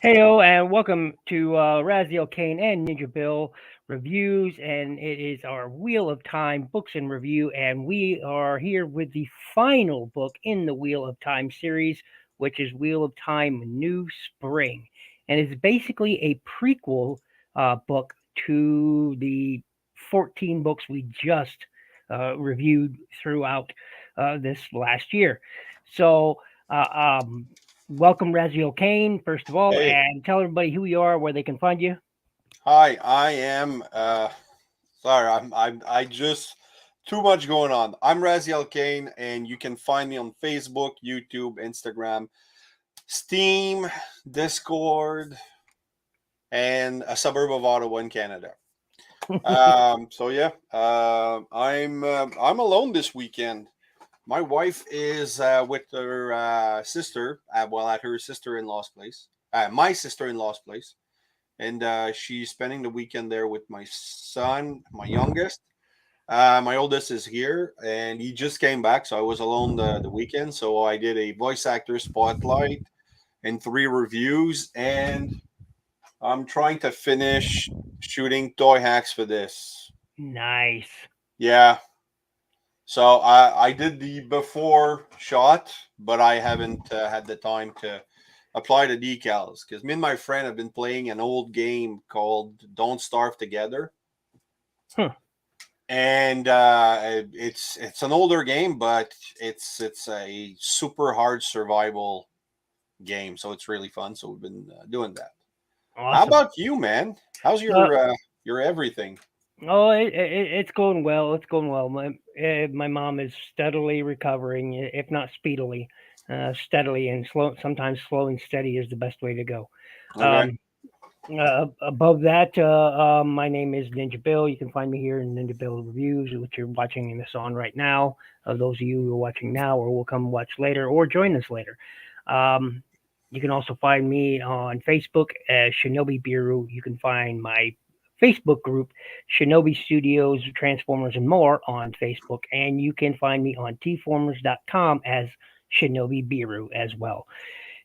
Heyo, and welcome to Razyel Kayne and NinjaBill reviews, and it is our Wheel of Time books and review, and we are here with the final book in the Wheel of Time series, which is Wheel of Time New Spring, and it's basically a prequel book to the 14 books we just reviewed throughout this last year. So. Uh, um, Welcome, Razyel Kayne, first of all, Hey, and tell everybody who you are, where they can find you. hi. I am. Sorry, I just too much going on. I'm Razyel Kayne, and you can find me on Facebook, YouTube, Instagram, Steam, Discord, and a suburb of Ottawa in Canada. So yeah, I'm alone this weekend. My wife is with her sister, at her sister-in-law's place, my sister-in-law's place. And she's spending the weekend there with my son, my youngest. My oldest is here, and he just came back, so I was alone the weekend. So I did a voice actor spotlight and three reviews, and I'm trying to finish shooting toy hacks for this. Nice. Yeah, so I did the before shot, but I haven't had the time to apply the decals because me and my friend have been playing an old game called Don't Starve Together, Huh. and it's an older game, but it's a super hard survival game, so it's really fun. So we've been doing that. How Awesome. about you, man? How's Uh, your everything? oh, it's going well. It's going well. My mom is steadily recovering, if not speedily, steadily and slow. Sometimes slow and steady is the best way to go. Okay. Um, Above that, my name is Ninja Bill. You can find me here in Ninja Bill Reviews, which you're watching this on right now. Those of you who are watching now or will come watch later or join us later. Um, you can also find me on Facebook as Shinobi Birru. You can find my Facebook group, Shinobi Studios, Transformers, and more on Facebook. And you can find me on tformers.com as Shinobi Birru as well.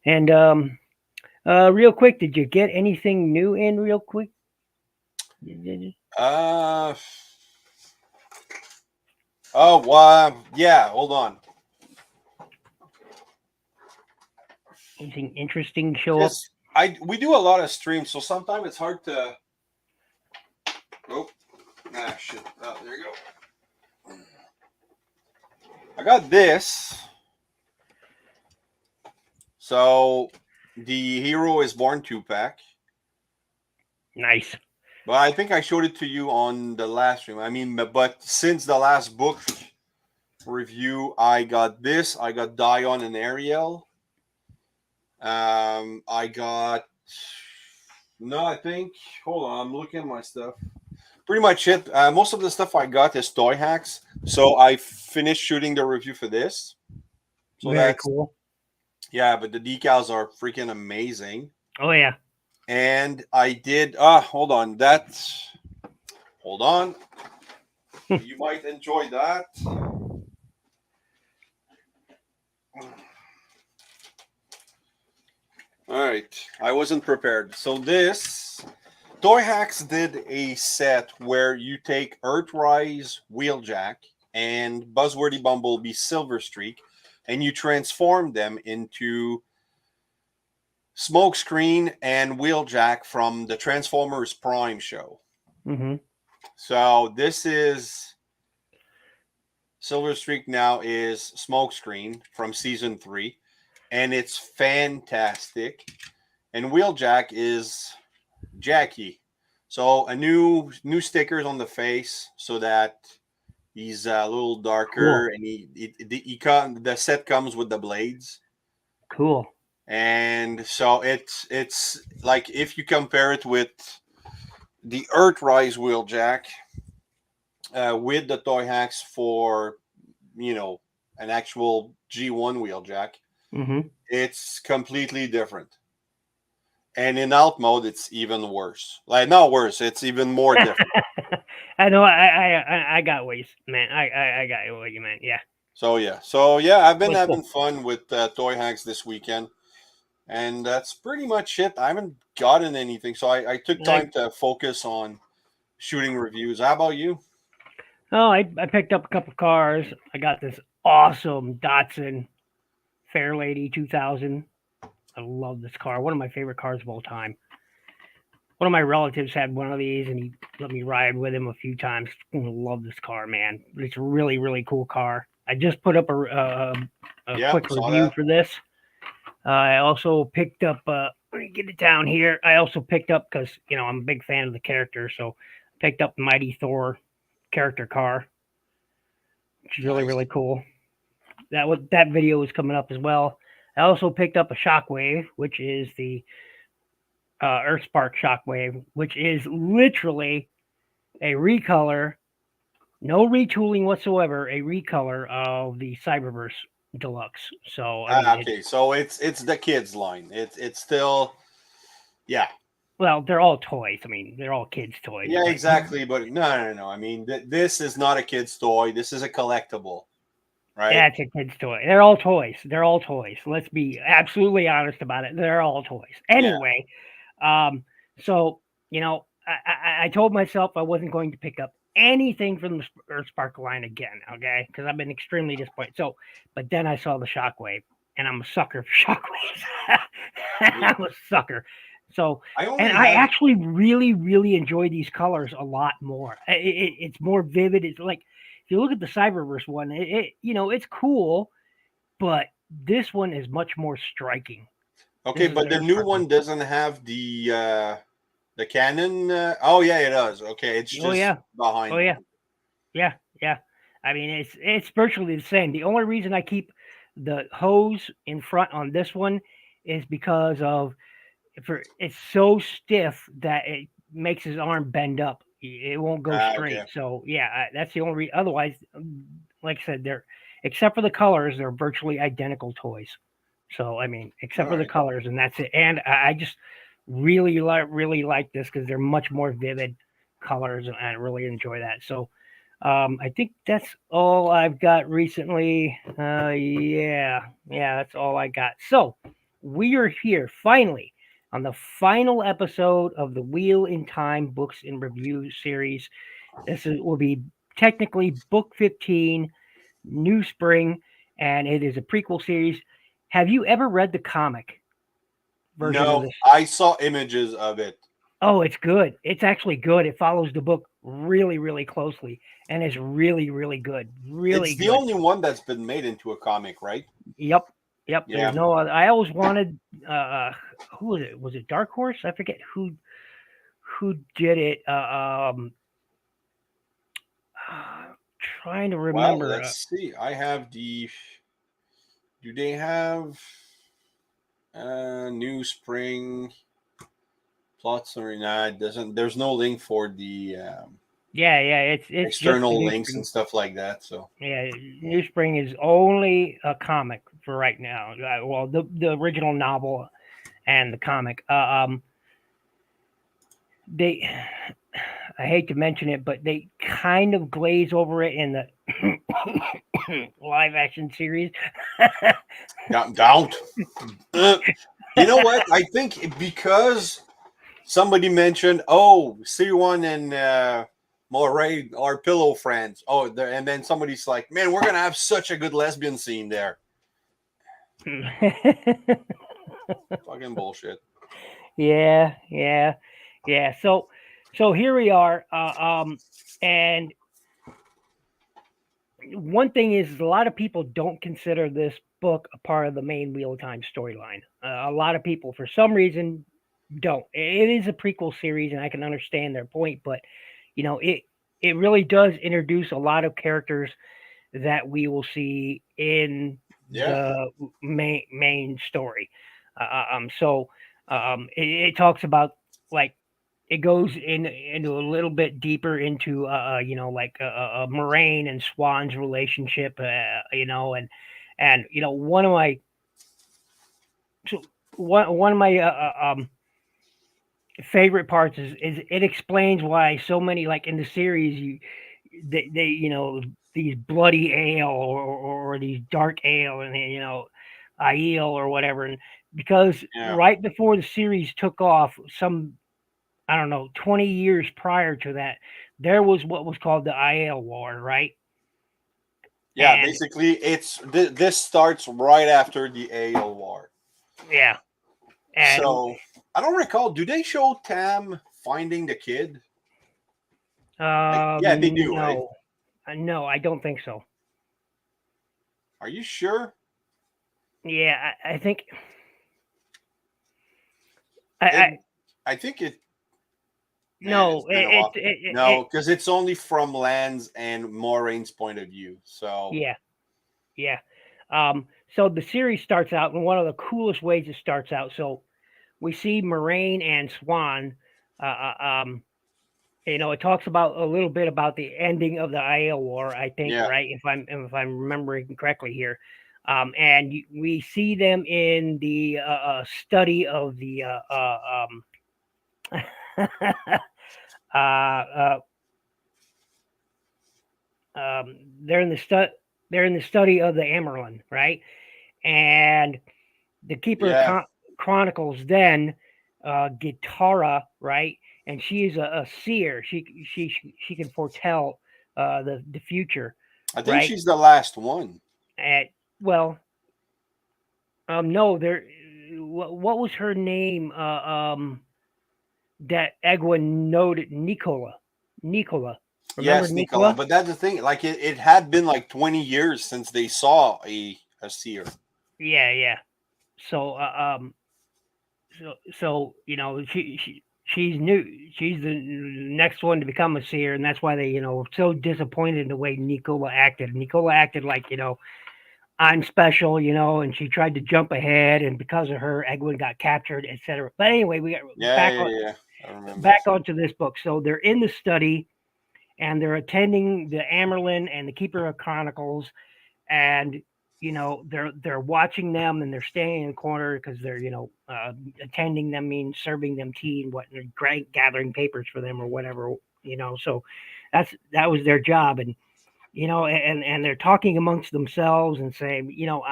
And real quick, did you get anything new in real quick? Uh oh, yeah. Hold on. Anything interesting show up? Because I we do a lot of streams, so sometimes it's hard to. Oh, shit! Oh, there you go. I got this. So the Hero is Born 2 pack, Nice. but I think I showed it to you on the last stream. I mean, but since the last book review, I got this. I got Dion and Ariel. I got no. I think. Hold on, I'm looking at my stuff. Pretty much it. Most of the stuff I got is toy hacks. So I finished shooting the review for this. So Very that's cool. yeah, but the decals are freaking amazing. Oh yeah. And I did hold on. Hold on. You might enjoy that. All right. I wasn't prepared. So this Toy Hacks did a set where you take Earthrise Wheeljack and Buzzworthy Bumblebee Silver Streak and you transform them into Smokescreen and Wheeljack from the Transformers Prime show. Mhm. So this is Silver Streak now is Smokescreen from season 3 and it's fantastic. And Wheeljack is Jackie. So a new stickers on the face so that he's a little darker Cool. and the set comes with the blades. Cool. And so it's like if you compare it with the Earthrise Wheeljack with the toy hacks for an actual G1 Wheeljack, Mhm. it's completely different. And in alt mode, it's even worse. Like not worse, it's even more different. I know. I got what you man. I got what you meant. Yeah. So yeah, I've been Cool. having Cool. fun with toy hacks this weekend, And that's pretty much it. I haven't gotten anything, so I took time to focus on shooting reviews. How about you? Oh, I picked up a couple cars. I got this awesome Datsun Fairlady 2000. I love this car. One of my favorite cars of all time. One of my relatives had one of these, and he let me ride with him a few times. I love this car, man. It's a really, really cool car. I just put up a quick review for this. I also picked up. Let me get it down here. I also picked up because I'm a big fan of the character, so picked up the Mighty Thor character car, which is really, really cool. That video is coming up as well. I also picked up a Shockwave, which is the Earthspark Shockwave, which is literally a recolor, no retooling whatsoever, a recolor of the Cyberverse Deluxe. So okay, so it's the kids line. It's still, yeah. Well, they're all toys. I mean, they're all kids' toys. Yeah, exactly. But no. I mean, this is not a kid's toy. This is a collectible, right? Yeah, it's a kid's toy. They're all toys. They're all toys. Let's be absolutely honest about it. They're all toys. Anyway, so I told myself I wasn't going to pick up anything from the Earthspark line again, okay? Because I've been extremely disappointed. So, but then I saw the Shockwave, and I'm a sucker for Shockwaves. I'm a sucker. So, I actually really, really enjoy these colors a lot more. It's more vivid. It's like if you look at the Cyberverse one, it's cool, but this one is much more striking. Okay, but the new one doesn't have the cannon. Oh yeah, it does. Okay, it's just behind. Oh yeah. I mean, it's virtually the same. The only reason I keep the hose in front on this one is because of it's so stiff that it makes his arm bend up. It won't go straight. Okay. So yeah, that's the only reason. Otherwise, like I said, except for the colors, they're virtually identical toys. So I mean, except for the colors, and that's it. And I just really like this because they're much more vivid colors, and I really enjoy that. So I think that's all I've got recently. Yeah, that's all I got. So we are here finally on the final episode of the Wheel in Time Books and Review series. Will be technically book 15, New Spring, and it is a prequel series. Have you ever read the comic version of this? I saw images of it. Oh, it's good. It's actually good. It follows the book really, really closely, and it's really, really good. It's the only one that's been made into a comic, right? Yep. Yeah. There's no other. I always wanted. Who was it? Was it Dark Horse? I forget who did it. Trying to remember. Well, let's see. I have the. Do they have New Spring plots or not? It doesn't. There's no link for the. It's external links and stuff like that. So yeah, New Spring is only a comic for right now. Well, the original novel and the comic. I hate to mention it, but they kind of glaze over it in the live action series. Don't. You know what? I think because somebody mentioned, C1 and Moray are pillow friends. And then somebody's like, man, we're going to have such a good lesbian scene there. Fucking bullshit. Yeah. So here we are. And one thing is a lot of people don't consider this book a part of the main Wheel of Time storyline. A lot of people, for some reason, don't. It is a prequel series, and I can understand their point, but it really does introduce a lot of characters that we will see in the main story. It talks about it goes into a little bit deeper into Moraine and Swan's relationship, and one of my favorite parts is it explains why so many, like in the series, they these bloody ale or these dark ale and Aiel or whatever, and because Yeah. right before the series took off, some I don't know, 20 years prior to that, there was what was called the IL War, right? Yeah, And basically, this starts right after the AO war. yeah, and So I don't recall. Do they show Tam finding the kid? Yeah, they do, right? no, no, I don't think so. Are you sure? Yeah, I think I, It. I I think it. Man, it's no, been a it, while. it, it, No, it because it's only from Lan's and Maureen's point of view. So yeah, yeah. So the series starts out in one of the coolest ways it starts out. So we see Moraine and Swan. Uh, uh, um, it talks about a little bit about the ending of the IL War, I think, yeah, right? If I'm remembering correctly here, and we see them in the study of the uh, uh, they're in the they're in the study of the Amerlin, right? And the Keeper of yeah. Chronicles then Gitara, right? And she is a seer. She can foretell the future, I think right? she's the last one. At well, no, there. What was her name? That Egwin noted Nicola. Nicola. Remember Yes, Nicola. Nicola? But that's the thing. Like it had been like 20 years since they saw a seer. Yeah, yeah. So, so she's new. She's the next one to become a seer, and that's why they so disappointed in the way Nicola acted. Nicola acted like I'm special, and she tried to jump ahead, and because of her, Egwin got captured, etc. But anyway, we got Yeah, back yeah, on yeah. I remember. back onto this book. So they're in the study, and they're attending the Amerlin and the Keeper of Chronicles, and they're watching them, and they're staying in the corner because they're attending them means serving them tea and what, and gathering papers for them or whatever. So that was their job, and and they're talking amongst themselves and saying, you know,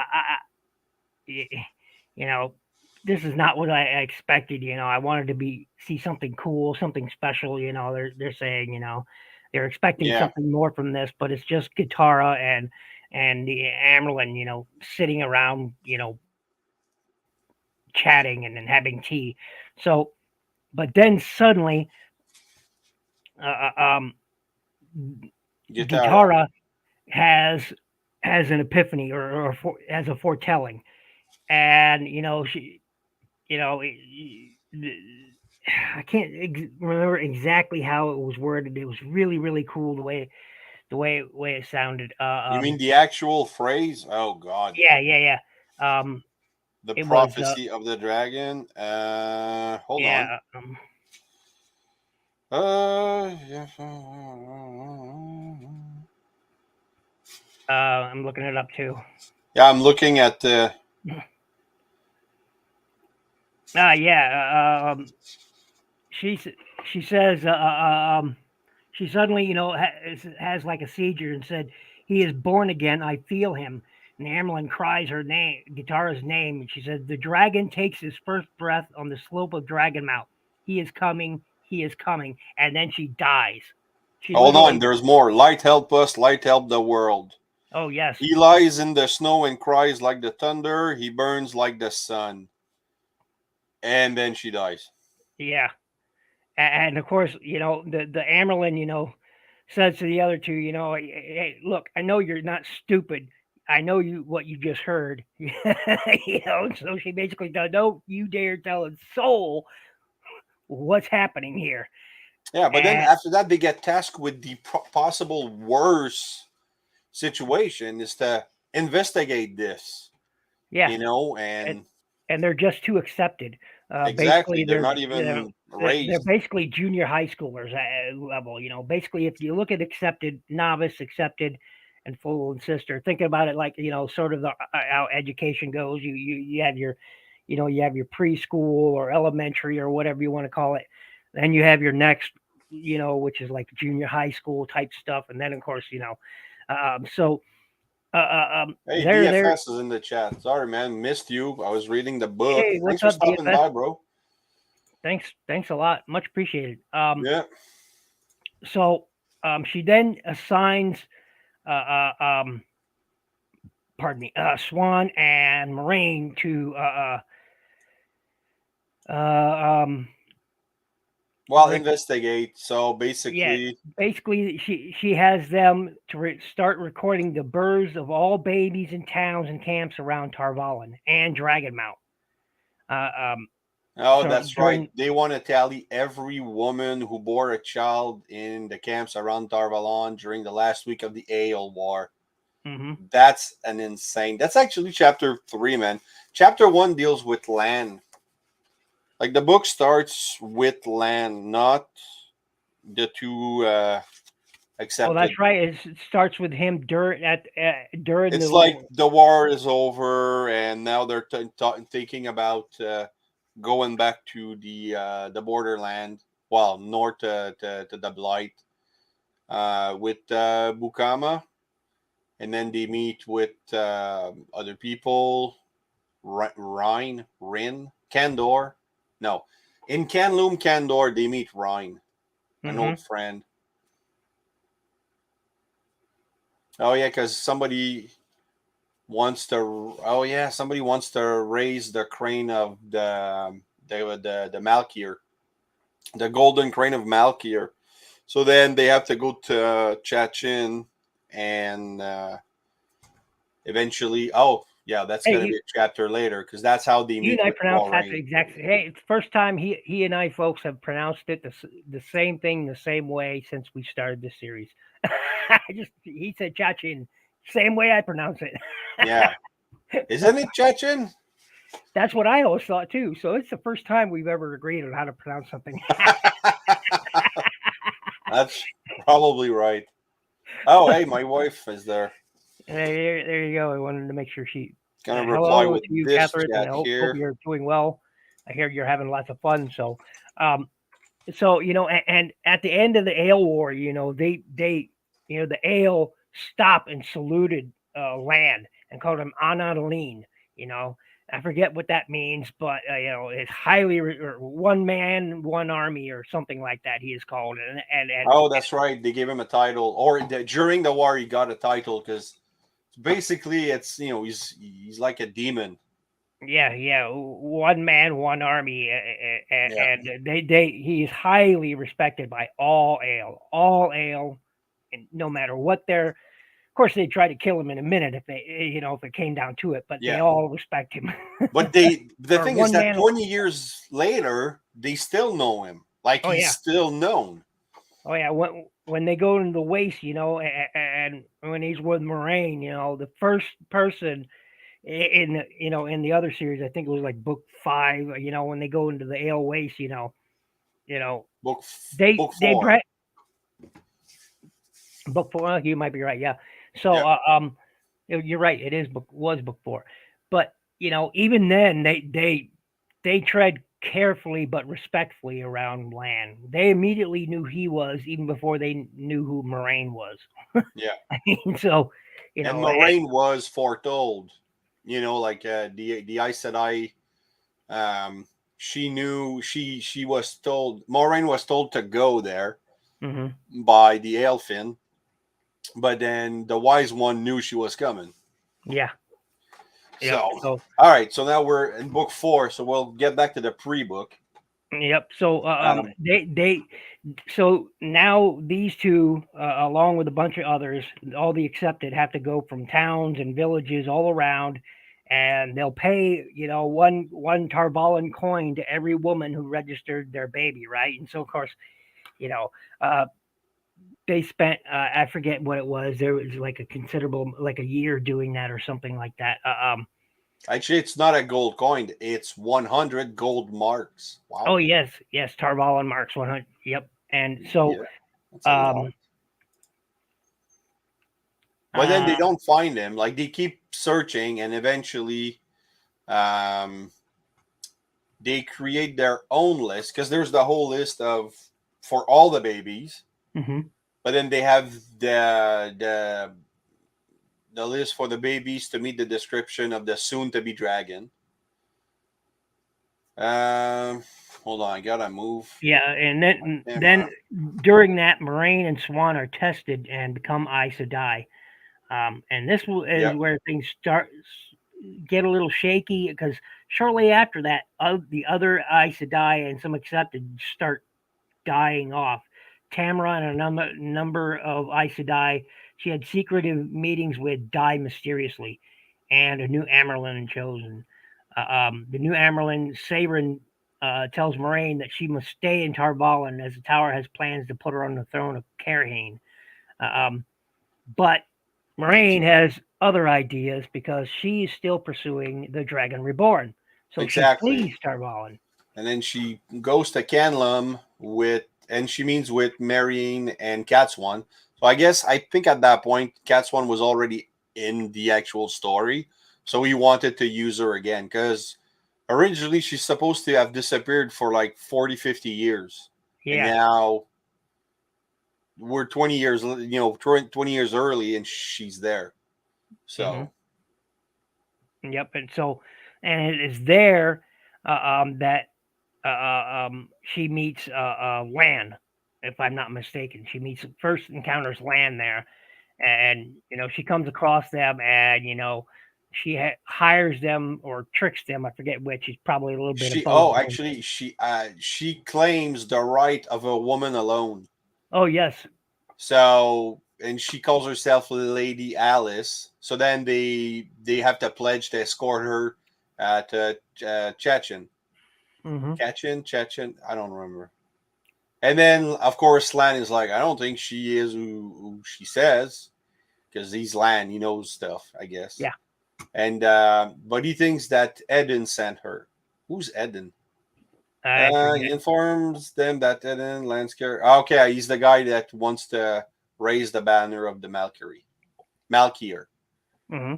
this is not what I expected. I wanted to see something cool, something special. They're saying, they're expecting Yeah, something more from this, but it's just Guitarra and the Amerlin, sitting around, chatting and having tea. So, but then suddenly, uh, um, Gitara. Guitarra has an epiphany or has a foretelling, and she I can't remember exactly how it was worded. It was really really cool the way it sounded. You mean the actual phrase? Oh God. Yeah, yeah, yeah. The It was prophecy of the dragon. Hold on. yeah. Yeah. I'm looking it up too. Yeah, I'm looking at the. Yeah. She she says she suddenly has like a seizure and said he is born again. I feel him. And Amerlin cries her name, Guitarra's name, and she says the dragon takes his first breath on the slope of Dragon Mount. He is coming. He is coming. And then she dies. She Hold on, literally. there's more. Light help us, light help the world. Oh yes. He lies in the snow and cries like the thunder. He burns like the sun. And then she dies. Yeah. And of course, the Amerlin, says to the other two, hey, look, I know you're not stupid. I know what you just heard. So she basically does, don't you dare tell a soul what's happening here. Yeah, but then And after that, they get tasked with the possible worst situation is to investigate this, yeah, and, and and they're just too accepted. exactly, Basically, they're they're not you know even they're raised. basically junior high schoolers level. Basically, if you look at accepted, novice, accepted, and full and sister, thinking about it like sort of how education goes. You have your you have your preschool or elementary or whatever you want to call it. Then you have your next, which is like junior high school type stuff, and then of course so Hey, They're. DFS is in the chat. Sorry, man, missed you. I was reading the book. Hey, Thanks what's for up, stopping DFS? by, bro. Thanks a lot, much appreciated. Yeah. So she then assigns, uh, uh, um, pardon me, Swan and Moraine to uh, um, Well, like, investigate. So yeah, basically, basically she has them to start recording the births of all babies in towns and camps around Tarvalin and Dragonmount. Um, oh, so that's right. during. They want to tally every woman who bore a child in the camps around Tarvalon during the last week of the Ale War. Mhm. That's an insane. That's actually chapter 3, man. Chapter 1 deals with land. Like the book starts with land, not the two Oh, accepted. that's right. It starts with him during It's the. like the war is over, and now they're thinking about going back to the borderland, well, north to the Blight, with Bukama, and then they meet with other people, Rin, Candor. No, in Canloom Candor, they meet Rhine, an Mhm. old friend. Oh yeah, because somebody wants to raise the crane of the Malkier, the golden crane of Malkier. So then they have to go to Chachin, and eventually, oh yeah, that's Hey, gonna be a chapter later because that's how they you meet and I with pronounce that the Moraine. exact. Hey, it's the first time he and I folks have pronounced it the same thing the same way since we started this series. He said Chachin, same way I pronounce it. Yeah, isn't it Chachin? That's what I always thought too. So it's the first time we've ever agreed on how to pronounce something. That's probably right. Oh, hey, my wife is there. There you go. I wanted to make sure she. Gonna reply Hello with to you, this Catherine, and chat I hope here. you're doing well. I hear you're having lots of fun. So and at the end of the Ale War, the Ale stopped and saluted land and called him Anatoline. You know, I forget what that means, but it's highly or one man, one army, or something like that. He is called, and Oh, that's right. They gave him a title, or during the war, he got a title because basically, it's he's like a demon. yeah, one man, one army, Yeah, and he is highly respected by all Ale, and no matter what their. Of course, they'd try to kill him in a minute if it came down to it, but they yeah. all respect him. But the Or thing is one that man. 20 years later, they still know him. Like Oh he's yeah, still known. oh yeah. When they go into the waste, and when he's with Moraine, the first person in in the other series, I think it was like book 5. When they go into the ale waste, you know, Book they book they four. book 4. You might be right. Yeah. So Yeah, you're right. It is book 4, but even then they tread carefully but respectfully around land. They immediately knew he was even before they knew who Moraine was. yeah. I mean, so And Moraine was foretold. Like the Aes Sedai. She knew she was told. Moraine was told to go there mhm. by the Aelfin, but then the Wise One knew she was coming. Yeah, So, yep. So all right. So now we're in book 4. So we'll get back to the pre-book. yep. So Um, so now these two, along with a bunch of others, all the accepted, have to go from towns and villages all around, and they'll pay one Tarvalin coin to every woman who registered their baby, right? And so of course, you know, uh, they spent I forget what it was. There was like a considerable, like a year doing that or something like that. Actually, it's not a gold coin. It's 100 gold marks. Oh Wow. yes, Tarvalin marks 100. Yep. And so Yeah, that's a lot. um But then they uh don't find him. Like they keep searching, and eventually, um, they create their own list because there's the whole list of for all the babies. mhm. But then they have the list for the babies to meet the description of the soon-to-be dragon. Hold on, I gotta move. Yeah, and then Camera. during that, Moraine and Swan are tested and become Aes Sedai. And this is Yep. where things get a little shaky because shortly after that, the other Aes Sedai and some accepted start dying off. Tamara and a number of Aes Sedai she had secretive meetings with die mysteriously, and a new Amerlin chosen. The new Amerlin, Sarin, tells Moraine that she must stay in Tarvalin as the Tower has plans to put her on the throne of Carhane. But Moraine has other ideas because she is still pursuing the Dragon Reborn. So she Exactly. flees Tarvalin. And then she goes to Canlum and she meets with Marine and Catswan. So I think at that point, Catswan was already in the actual story. So he wanted to use her again because originally she's supposed to have disappeared for like 40, 50 years. And Yeah. now we're 20 years, 20 years early and she's there. So. Yep. And it is there that she meets Lan, if I'm not mistaken. She first encounters Lan there, and she comes across them, and she hires them or tricks them. I forget which. She's probably a little bit of both. Actually she claims the right of a woman alone. Oh yes. So and she calls herself Lady Alice. So then they have to pledge to escort her to Chechen. Mm-hmm. Chechen, I don't remember. And then of course Lan is like, I don't think she is who she says, because he's Lan, he knows stuff, I guess. Yeah. And but he thinks that Eden sent her. Who's Eden? I He forget. informs them that Eden Landscape. Okay, he's the guy that wants to raise the banner of the Malkier. Mm-hmm.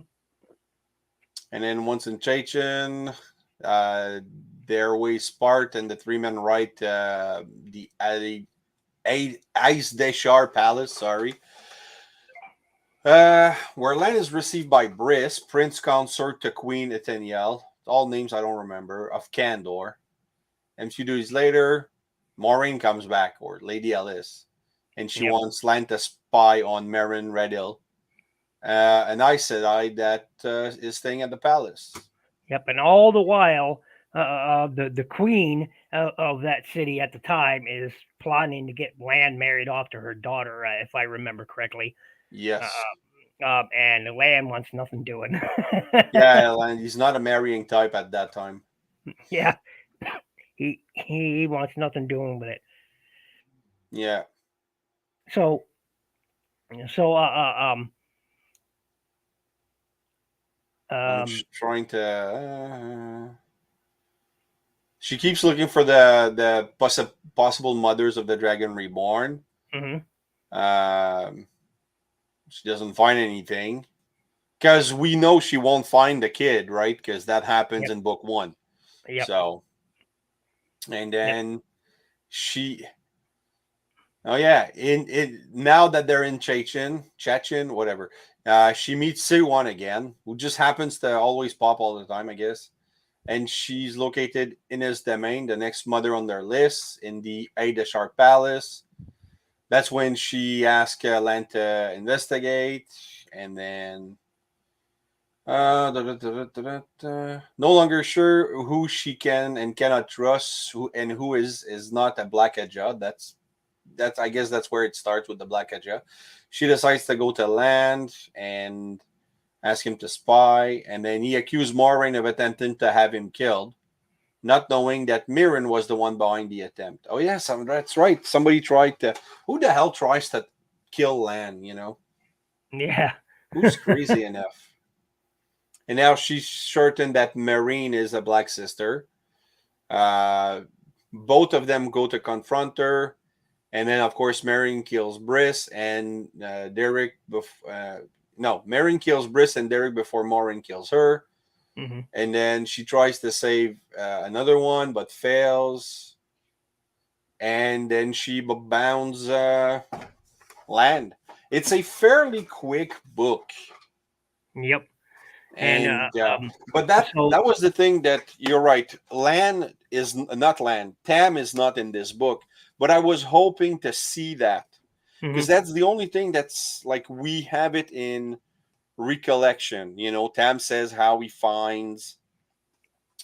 And then once in Chechen, their way Spart and the three men right the Ice Deshar Palace. Sorry. Where Lan is received by Briss, Prince Consort to Queen Etheniel. All names I don't remember, of Candor. And 2 days later, Maureen comes back, or Lady Alice, and she Yep. wants Lan to spy on Meryn Redil, an Aes Sedai that is staying at the palace. Yep. And all the while, the queen of that city at the time is plotting to get Lan married off to her daughter, if I remember correctly. Yes. And Lan wants nothing doing. Yeah, and he's not a marrying type at that time. Yeah, he wants nothing doing with it. Yeah. So so I'm um trying to. She keeps looking for the possible mothers of the Dragon Reborn. mhm. Um, she doesn't find anything because we know she won't find the kid, right? Because that happens Yep. in book 1. Yep. So, and Yep. then she. Oh yeah, in now that they're in Chechen, whatever. She meets Siwan again, who just happens to always pop all the time, I guess. And she's located in his domain, the next mother on their list, in the Ada Sharp Palace. That's when she asks Lan to investigate, and then no longer sure who she can and cannot trust, who is not a Black Edja. That's I guess that's where it starts with the Black Edja. She decides to go to Land and ask him to spy, and then he accused Moraine of attempting to have him killed, not knowing that Mirren was the one behind the attempt. Oh yes, that's right. Somebody tried to. Who the hell tries to kill Lan? Yeah. Who's crazy enough? And now she's certain that Marine is a Black Sister. Uh, both of them go to confront her, and then of course Marine kills Briss and Derek. Marine kills Briss and Derek before Maureen kills her. Mhm. And then she tries to save another one but fails, and then she bounds Land. It's a fairly quick book. Yep. And And but that so that was the thing that you're right. Lan is not Lan. Tam is not in this book, but I was hoping to see that because mhm, that's the only thing that's like we have it in recollection. Tam says how he finds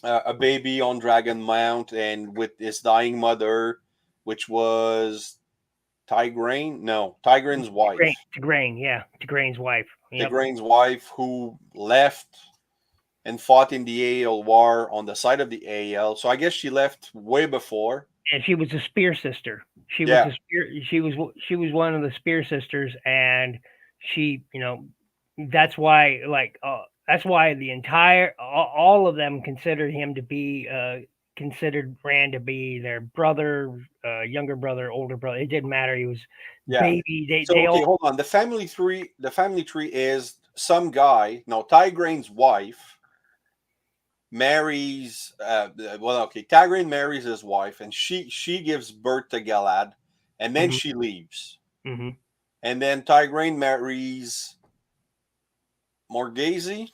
a baby on Dragon Mount and with his dying mother, which was Tigraine. No, Tigraine's wife. Tigraine, yeah, Tigraine's wife. Yep. Tigraine's wife who left and fought in the AL war on the side of the AL. So I guess she left way before. And she was a spear sister. She was Yeah, a spear. She was one of the spear sisters, and she, that's why that's why the entire all of them considered him to be considered Rand to be their brother, younger brother, older brother. It didn't matter. He was yeah. baby. So They okay, all. hold on. The family tree is some guy. No, Tigraine's wife marries. Well, okay, Tigraine marries his wife, and she gives birth to Galad, and then Hmm. she leaves, Hmm. and then Tigraine marries Morgazy.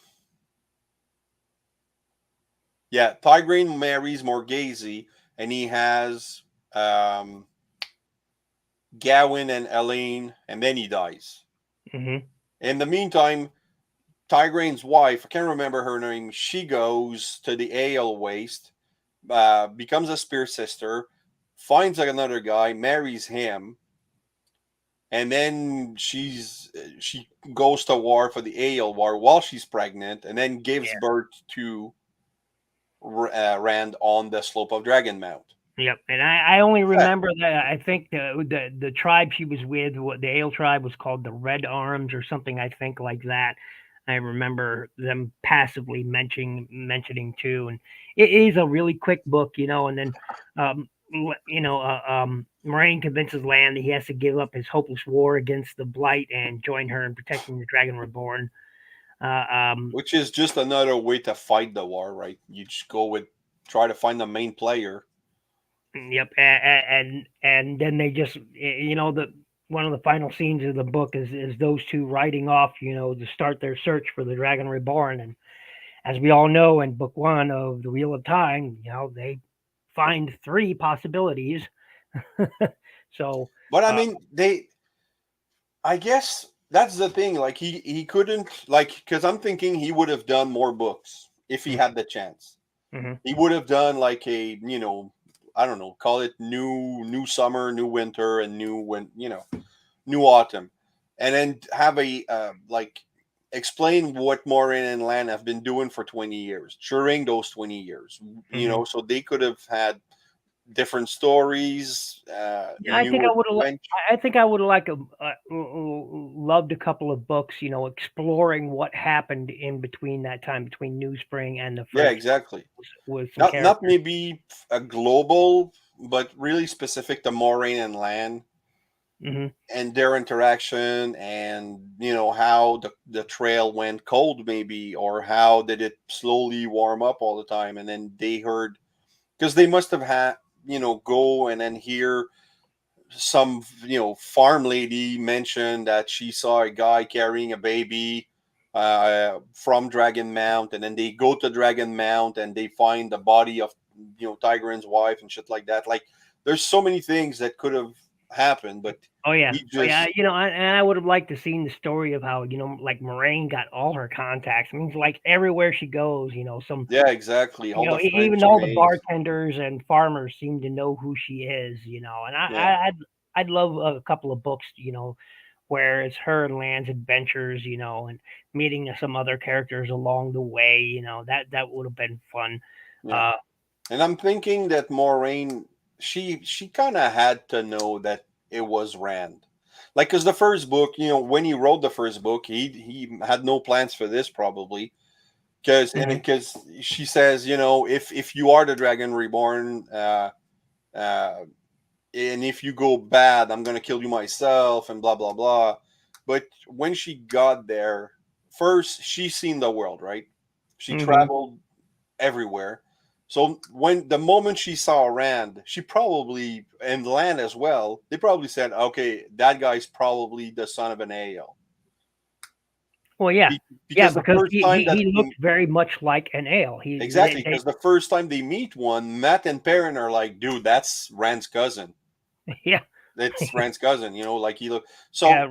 Yeah, Tigraine marries Morgazy, and he has um, Gawain and Elaine, and then he dies. Hmm. In the meantime, Tigraine's wife, I can't remember her name, she goes to the Ale Waste, becomes a spear sister, finds another guy, marries him, and then she goes to war for the Ale War while she's pregnant, and then gives Yeah. birth to Rand on the slope of Dragon Mount. Yep. And I only Yeah, remember that I think the tribe she was with, what the Ale tribe was called, the Red Arms or something. I think like that. I remember them passively mentioning too, and it is a really quick book, and then Moraine convinces Land that he has to give up his hopeless war against the Blight and join her in protecting the Dragon Reborn. Uh, um, which is just another way to fight the war, right? You just go with try to find the main player. Yep, and then they just the one of the final scenes of the book is those two riding off, to start their search for the Dragon Reborn, and as we all know in book one of the Wheel of Time, they find three possibilities. So, But I uh, mean, I guess that's the thing. Like he couldn't because I'm thinking he would have done more books if he had the chance. mm-hmm, He would have done like a I don't know, call it new summer, new winter, and new autumn, and then have a like explain what Morin and Lan have been doing for 20 years during those 20 years. mm-hmm. So they could have had different stories, Yeah, I think new I would have. adventure. I think I would have loved a couple of books, exploring what happened in between that time between New Spring and the Yeah, first exactly. with some Not characters. maybe a global, but really specific to Moraine and Lan Hmm. and their interaction, and how the trail went cold, maybe, or how did it slowly warm up all the time, and then they heard because they must have had go and then hear some farm lady mention that she saw a guy carrying a baby from Dragon Mount, and then they go to Dragon Mount and they find the body of Tigraine's wife and shit like that. Like there's so many things that could have happened, but Oh yeah, he oh yeah. just And I would have liked to seen the story of how like Moraine got all her contacts. I mean, like everywhere she goes, some yeah, exactly, all the friends even she all the made. bartenders and farmers seem to know who she is. And Yeah, I'd love a couple of books, where it's her and Land's adventures, and meeting some other characters along the way. That would have been fun. yeah. Uh, And I'm thinking that Moraine, she kind of had to know that it was Rand, like because the first book, when he wrote the first book, he had no plans for this probably, mhm. because she says, if you are the Dragon Reborn, uh, and if you go bad, I'm gonna kill you myself, and blah blah blah. But when she got there, first she seen the world, right? She Mhm. traveled everywhere. So when the moment she saw Rand, she probably and Lan as well, they probably said, "Okay, that guy's probably the son of an AO." Well, yeah, Be- yeah, because the because first time that he looked very much like an ale. exactly, because the first time they meet one, Matt and Perrin are like, dude, that's Rand's cousin. Yeah, It's Rand's cousin, like he look. So yeah,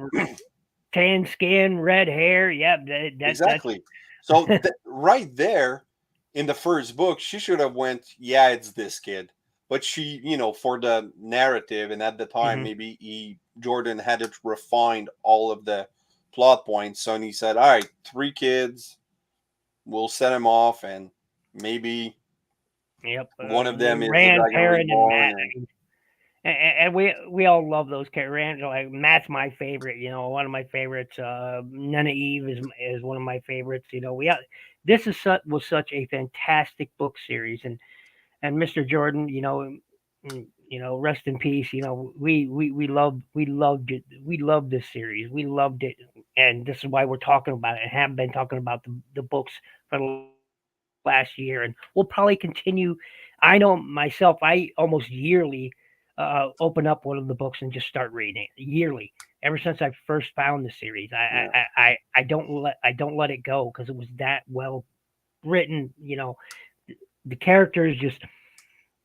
tan skin, red hair. Yeah, that's exactly. So right there in the first book, she should have went, yeah, it's this kid. But she, for the narrative, and at the time, hmm maybe Jordan had it refined all of the plot points. So he said, all right, 3 kids, we'll set them off, and maybe yep. one of them is the Rand, Dragon Perrin, and Reborn, Matt. and And we all love those characters. Like Matt's my favorite. One of my favorites. Nana Eve is one of my favorites. This was such a fantastic book series, and Mr. Jordan. Rest in peace. We loved this series. We loved it, and this is why we're talking about it and have been talking about the books for the last year, and we'll probably continue. I know myself, I almost yearly open up one of the books and just start reading it yearly. Ever since I first found the series, yeah. I don't let it go because it was that well written. The characters just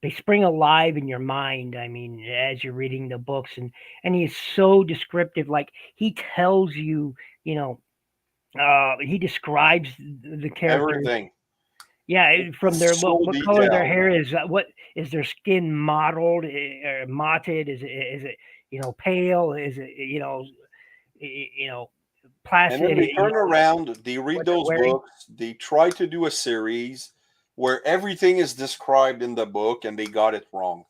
they spring alive in your mind. I mean, as you're reading the books, and he's so descriptive. Like he tells you, he describes the characters. Everything. Yeah, from their So what color their detailed. hair is. What is their skin mottled or motted? Is it pale? Is it And then placid? they turn around, they read What they're those wearing. books, they try to do a series where everything is described in the book and they got it wrong.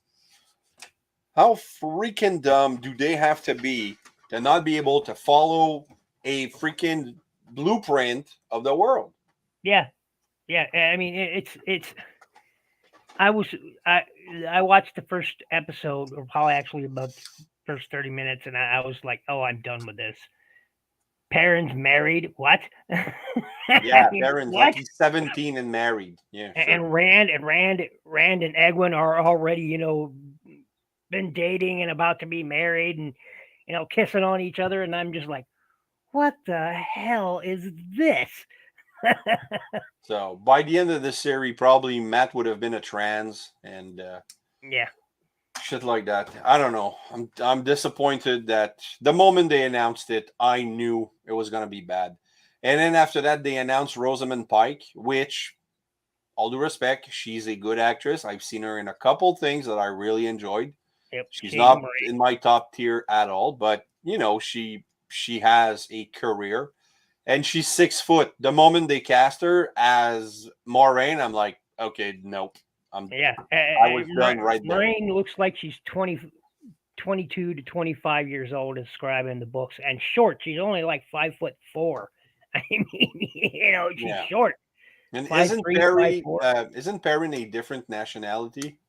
How freaking dumb do they have to be to not be able to follow a freaking blueprint of the world? Yeah, yeah. I mean, it's. I was I I watched the first episode, or probably actually about the first 30 minutes, and I was like, oh, I'm done with this. Parents married? What? I Yeah, mean, Baron's like what? he's 17 and married. Yeah, sure. And Rand and Egwin are already, been dating and about to be married and kissing on each other, and I'm just like, what the hell is this? So by the end of the series, probably Matt would have been a trans and Yeah, shit like that. I don't know. I'm disappointed that the moment they announced it, I knew it was gonna be bad. And then after that, they announced Rosamund Pike, which, all due respect, she's a good actress. I've seen her in a couple things that I really enjoyed. yep, She's Shade of not Marie. in my top tier at all, but she has a career, and she's 6 foot. The moment they cast her as Moraine, I'm like, okay, nope. Yeah, I was done right there. Moraine looks like she's 22 to 25 years old, as described in the books, and short. She's only like 5'4". I mean, she's Yeah. short. And 5'3", 5'4". Isn't Perrin a different nationality?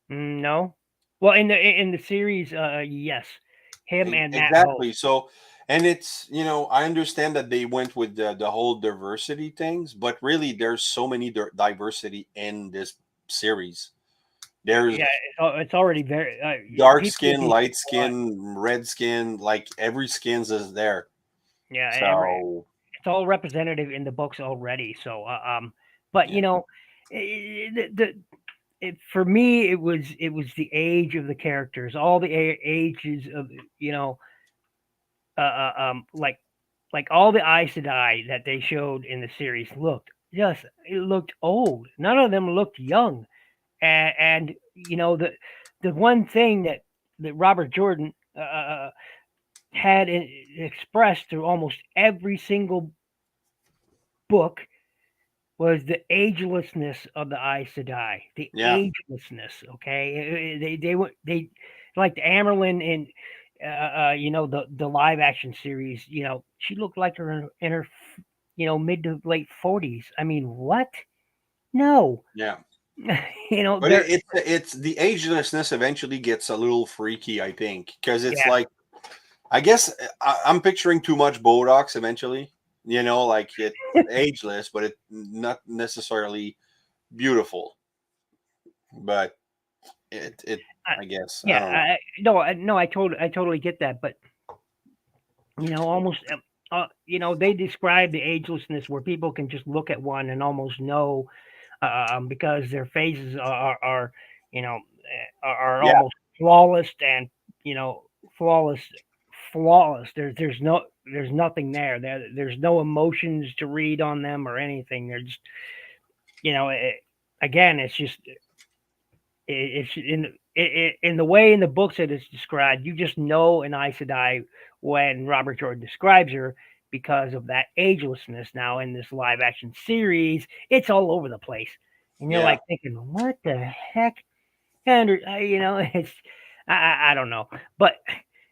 No. Well, in the series, yes, him and Matt Hope. Exactly. So, and it's I understand that they went with the whole diversity things, but really there's so many diversity in this series. There's Yeah, it's already very dark people would skin, be light surprised. skin, red skin, like every skins is there. Yeah, So it's all representative in the books already. So, but yeah, for me, it was the age of the characters, all the ages of like all the Aes Sedai that they showed in the series it looked old. None of them looked young, and the one thing that Robert Jordan had expressed through almost every single book was the agelessness of the Aes Sedai. The yeah, agelessness. Okay, they like the Amerlin in the live action series. She looked like her in her mid to late 40s. I mean, what? No, yeah. But they're it's the agelessness eventually gets a little freaky, I think, because it's yeah, like I guess I'm picturing too much Botox eventually. Like it ageless, but it not necessarily beautiful. But it I, I guess I yeah. don't know. No, I totally get that, but almost. they describe the agelessness where people can just look at one and almost know, because their faces are you know are Yeah, almost flawless and you know flawless flawless. There's nothing there's no emotions to read on them or anything. They're just again it's just it's in the way in the books that it's described. You just know an Aes Sedai when Robert Jordan describes her because of that agelessness. Now in this live action series, it's all over the place, and you're yeah. like thinking, "What the heck?" And it's I don't know, but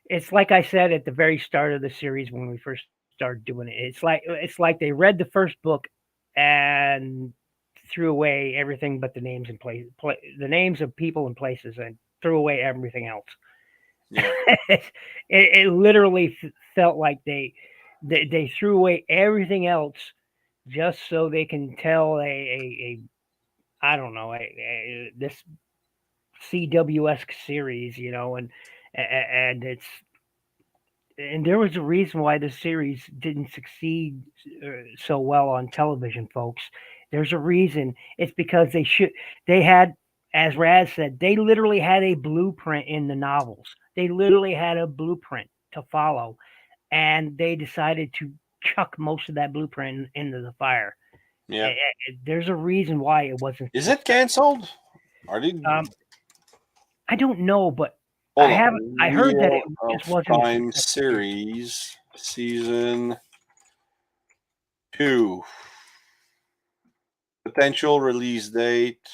it's like I said at the very start of the series when we first started doing it. It's like they read the first book and threw away everything but the names and the names of people and places, and threw away everything else. Yeah. It literally felt like they threw away everything else just so they can tell a I don't know this CWS series, and there was a reason why the series didn't succeed so well on television, folks. There's a reason. It's because they had, as Raz said, they literally had a blueprint in the novels. They literally had a blueprint to follow, and they decided to chuck most of that blueprint into the fire. Yeah. There's a reason why it wasn't Is it successful. canceled? Are they? Um, I don't know, but I Hold haven't. on. I heard that it Wheel of just wasn't a Time successful series. series, season 2. Potential release date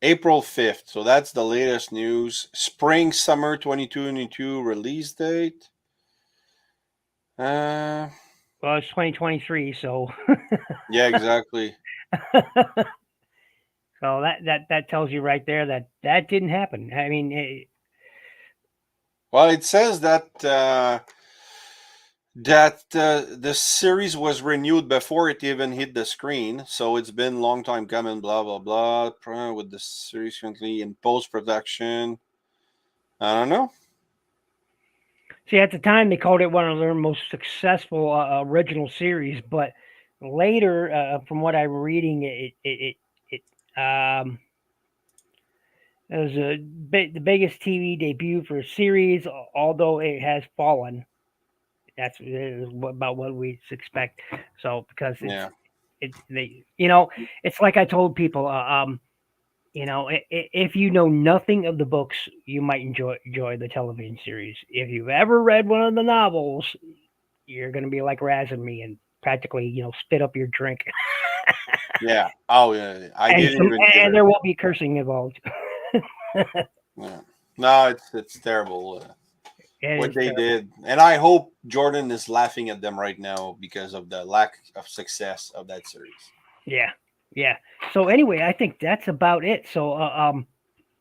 April 5th. So that's the latest news. Spring summer 2022 release date. Uh Well, it's 2023, so yeah, exactly. so that tells you right there that that didn't happen. I mean, Well, it says that the series was renewed before it even hit the screen, so it's been a long time coming. Blah blah blah. With the series currently in post production. I don't know. see, at the time they called it one of their most successful original series, but later, from what I'm reading, it was the biggest TV debut for a series, although it has fallen. That's about what we expect. So because Yeah, it's like I told people, if you know nothing of the books, you might enjoy the television series. If you've ever read one of the novels, you're going to be like Raz and me and practically spit up your drink, yeah. Oh yeah, I and didn't even give and it. there will be cursing involved. Yeah. No, it's terrible. It What is they terrible. did. And I hope Jordan is laughing at them right now because of the lack of success of that series. Yeah, yeah. So anyway, I think that's about it. So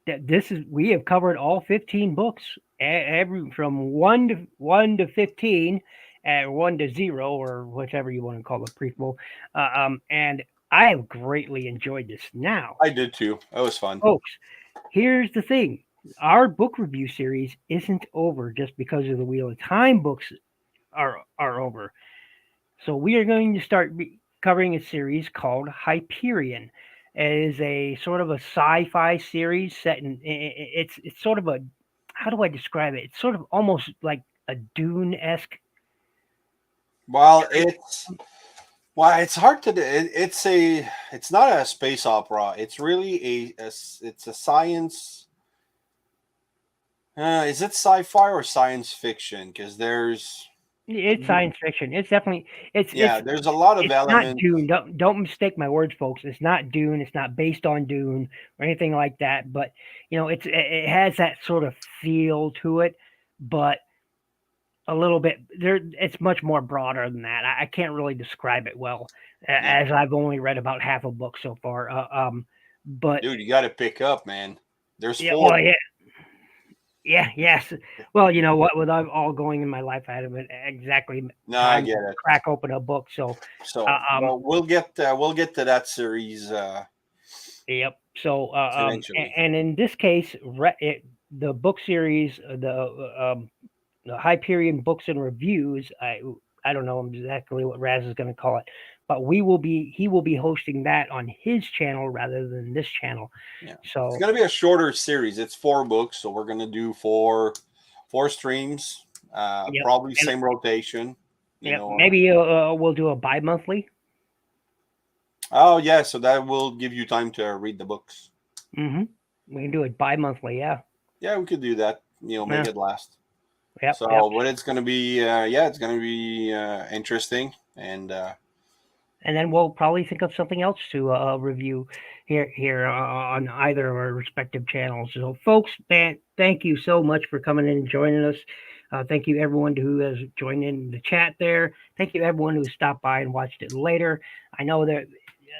this is we have covered all 15 books, every from 1 to 15, and 1 to 0, or whatever you want to call a prequel. And I have greatly enjoyed this. Now, I did too. That was fun. folks, here's the thing: our book review series isn't over just because of the Wheel of Time books are over. So we are going to start covering a series called Hyperion. It is a sort of a sci-fi series set in it's sort of a how do I describe it? It's sort of almost like a Dune-esque. Well, it's hard to do. It's not a space opera. It's really it's a science. Is it sci-fi or science fiction? Because there's It's science fiction. It's definitely yeah, there's a lot of it's not elements. Dune. Don't mistake my words, folks. It's not Dune. It's not based on Dune or anything like that. But it has that sort of feel to it, but a little bit there. It's much more broader than that. I can't really describe it well, Yeah, as I've only read about half a book so far. But dude, you got to pick up, man. There's yeah, four. well, yeah, yeah, yes. Well, you know what? With all going in my life, I haven't exactly No, I time get to it. crack open a book. So, So, uh, um, well, we'll get to that series yep. So, eventually. and in this case, the book series, the Hyperion Books and Reviews. I don't know exactly what Raz is going to call it, but he will be hosting that on his channel rather than this channel. Yeah, it's So gonna be a shorter series. It's 4 books, so we're gonna do four streams. yep, Probably and same rotation. You yep, know. maybe we'll do a bi-monthly. Oh yeah, so that will give you time to read the books. Mm-hmm. We can do it bi-monthly. Yeah, Yeah, we could do that. You know, make yeah, it last. yep, yep. So, but it's gonna be yeah, it's gonna be interesting and And then we'll probably think of something else to review here on either of our respective channels. So, folks, man, thank you so much for coming in and joining us. Thank you everyone who has joined in the chat there. Thank you everyone who stopped by and watched it later. I know that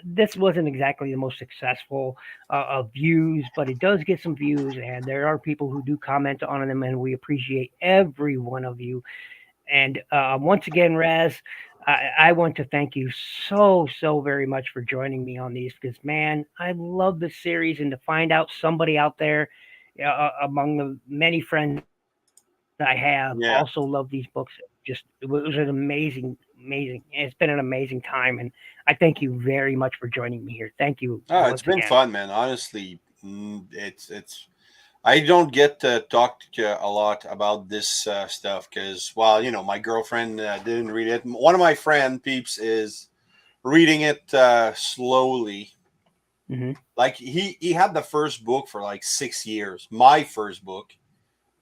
this wasn't exactly the most successful of views, but it does get some views, and there are people who do comment on them, and we appreciate every one of you. And once again, Raz, I want to thank you so very much for joining me on these because, man, I love this series and to find out somebody out there among the many friends I have yeah. also love these books. It was an amazing. It's been an amazing time, and I thank you very much for joining me here. Thank you Oh, it's once been again. fun, man. Honestly, it's. I don't get to talk to you a lot about this stuff because, well, you know, my girlfriend didn't read it. One of my friend peeps is reading it slowly. Hmm. Like he had the first book for like 6 years, my first book,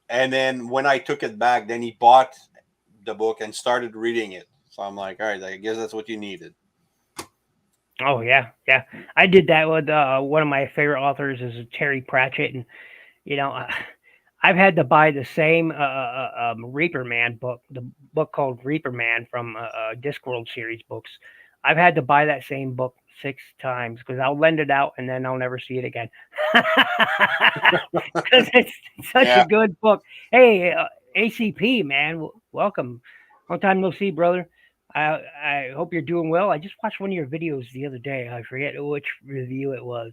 and then when I took it back, then he bought the book and started reading it. So I'm like, all right, I guess that's what you needed. Oh yeah, yeah. I did that with one of my favorite authors is Terry Pratchett, and you know, I've had to buy the same Reaper Man book, the book called Reaper Man from Discworld series books. I've had to buy that same book 6 times because I'll lend it out and then I'll never see it again because it's such a Yeah. good book. Hey, ACP man, welcome. Long time no see, brother. I hope you're doing well. I just watched one of your videos the other day. I forget which review it was.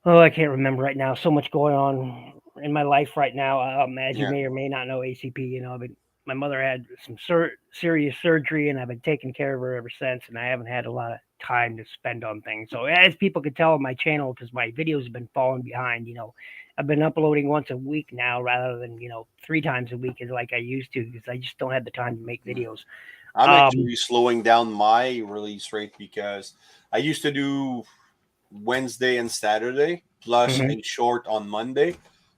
Oh, I can't remember right now. So much going on in my life right now. As you Yeah. may or may not know, ACP. My mother had some serious surgery, and I've been taking care of her ever since. And I haven't had a lot of time to spend on things. So, as people can tell on my channel, because my videos have been falling behind, I've been uploading once a week now rather than 3 times a week as like I used to, because I just don't have the time to make Yeah. videos. I'm Um, actually slowing down my release rate because I used to do Wednesday and Saturday plus mhm. a short on Monday.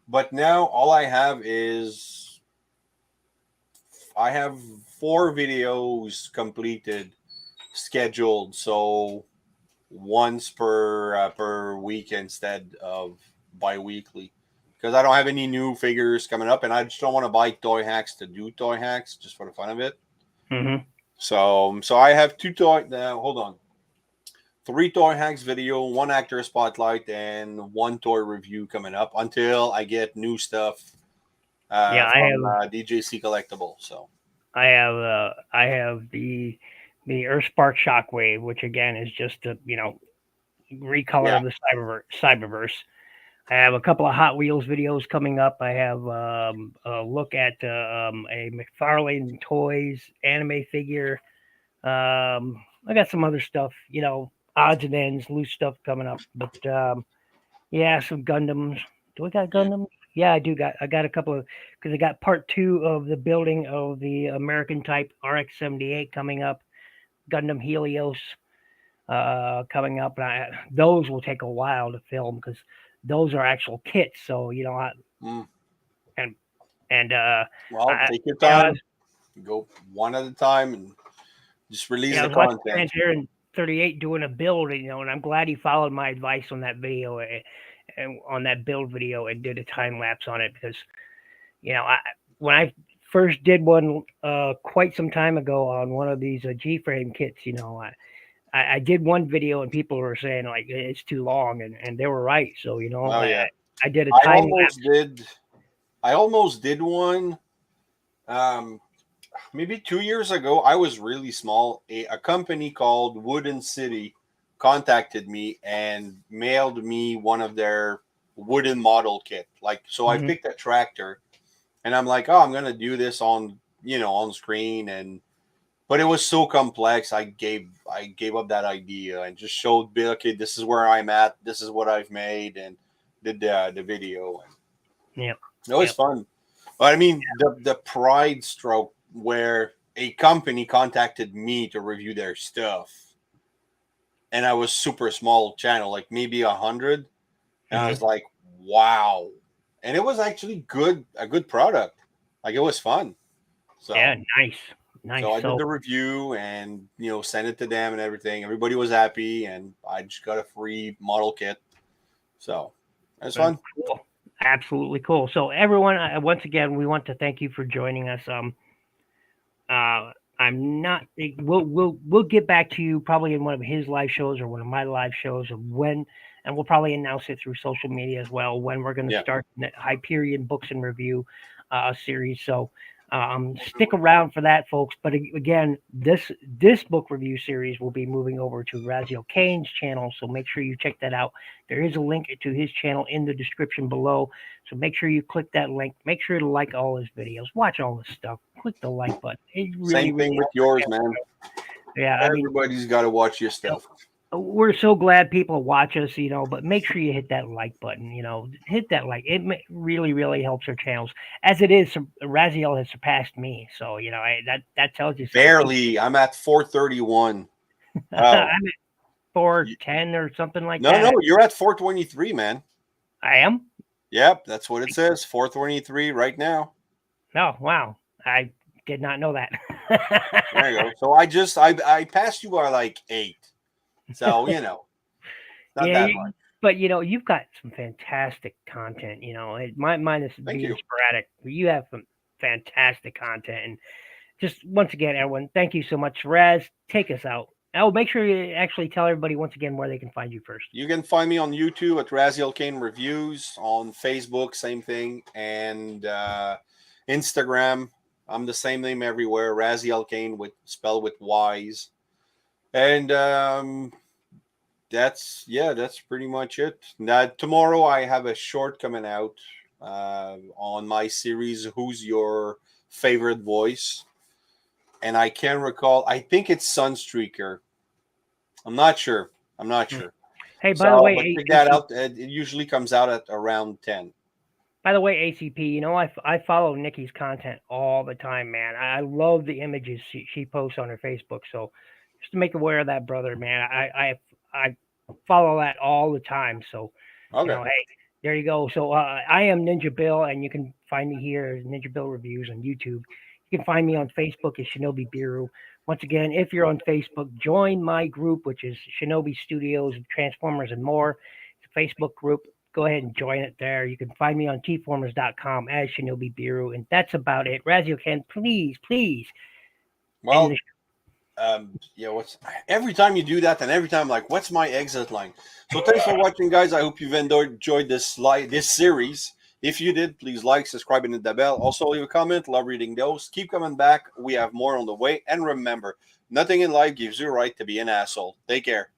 But now all I have 4 videos completed scheduled, so once per week instead of bi-weekly because I don't have any new figures coming up and I just don't want to buy toy hacks to do toy hacks just for the fun of it. Mhm. So I have 2 toy. Hold on, 3 toy hacks video, 1 actor spotlight, and 1 toy review coming up until I get new stuff Yeah, from DJC Collectible. So I have the Earthspark Shockwave, which again is just a recolor yeah, of the Cyberverse. I have a couple of Hot Wheels videos coming up. I have a look at a McFarlane Toys anime figure. I got some other stuff, odds and ends, loose stuff coming up. But yeah, some Gundams. Do I got yeah, Gundams? Yeah, I do got. I got a couple of because I got part 2 of the building of the American type RX-78 coming up. Gundam Helios coming up. Those will take a while to film because those are actual kits. So mm. and and Well, I take your you know I was time, go one at a time, and just release I the was watching content. Trans 38 doing a build, and I'm glad he followed my advice on that video and on that build video and did a time lapse on it because I when I first did one quite some time ago on one of these G-frame kits, I did one video and people were saying like it's too long, and they were right. So Oh yeah, I did a I time almost lapse. did. I almost did one. Um, Maybe 2 years ago. I was really small. A company called Wooden City contacted me and mailed me wooden model kit. Like, so I picked a tractor, and I'm like, oh, I'm gonna do this on on screen, but it was so complex. I gave up that idea and just showed Bill, okay, this is where I'm at, this is what I've made, and did the video. Yeah, it was fun. But I mean, the pride stroke where a company contacted me to review their stuff, and I was super small channel, like maybe 100, and I was like, wow. And it was actually a good product. Like, it was fun. So yeah, nice. So I did the review and sent it to them and everything. Everybody was happy, and I just got a free model kit. So that's fun. Cool. Absolutely cool. So everyone, once again, we want to thank you for joining us. I'm not. We'll get back to you probably in one of his live shows or one of my live shows of when, and we'll probably announce it through social media as well when we're going to start the Hyperion Books and Review series. So stick around for that, folks. But again, this book review series will be moving over to Razyel Kayne's channel, so make sure you check that out. There is a link to his channel in the description below, so make sure you click that link. Make sure to like all his videos, watch all his stuff, click the like button. It really, Same thing with yours, man. Yeah, everybody's got to watch your stuff. We're so glad people watch us, but make sure you hit that like button, hit that like. It really, really helps our channels. As it is, Razyel has surpassed me. So, that tells you something. Barely. I'm at 431. I'm at 410 or something like that. No, you're at 423, man. I am? Yep, that's what it says. 423 right now. Oh, wow. I did not know that. There you go. So I passed you by like 8. So, not that much. But you've got some fantastic content. Mine is being sporadic. You have some fantastic content, and just once again, everyone, thank you so much. Raz, take us out. Oh, make sure you actually tell everybody once again where they can find you first. You can find me on YouTube at Razyel Kayne Reviews, on Facebook, same thing, and Instagram. I'm the same name everywhere, Razyel Kayne spelled with Y's. And that's pretty much it. Now, tomorrow I have a short coming out on my series, Who's Your Favorite Voice? And I can't recall. I think it's Sunstreaker. I'm not sure. Hey, by the way, check that out. It usually comes out at around 10. By the way, ACP, I follow Nikki's content all the time, man. I love the images she posts on her Facebook. So just to make aware of that, brother, man, I follow that all the time. So, hey, there you go. So I am NinjaBill, and you can find me here, NinjaBill Reviews on YouTube. You can find me on Facebook as Shinobi Birru. Once again, if you're on Facebook, join my group, which is Shinobi Studios, Transformers, and more. It's a Facebook group. Go ahead and join it there. You can find me on tformers.com as Shinobi Birru, and that's about it. Razyel Kayne, please. Well, every time you do that, and every time I'm like, what's my exit line? So thanks for watching, guys. I hope you've enjoyed this series. If you did, please like, subscribe, and hit the bell. Also, leave a comment. Love reading those. Keep coming back. We have more on the way. And remember, nothing in life gives you a right to be an asshole. Take care.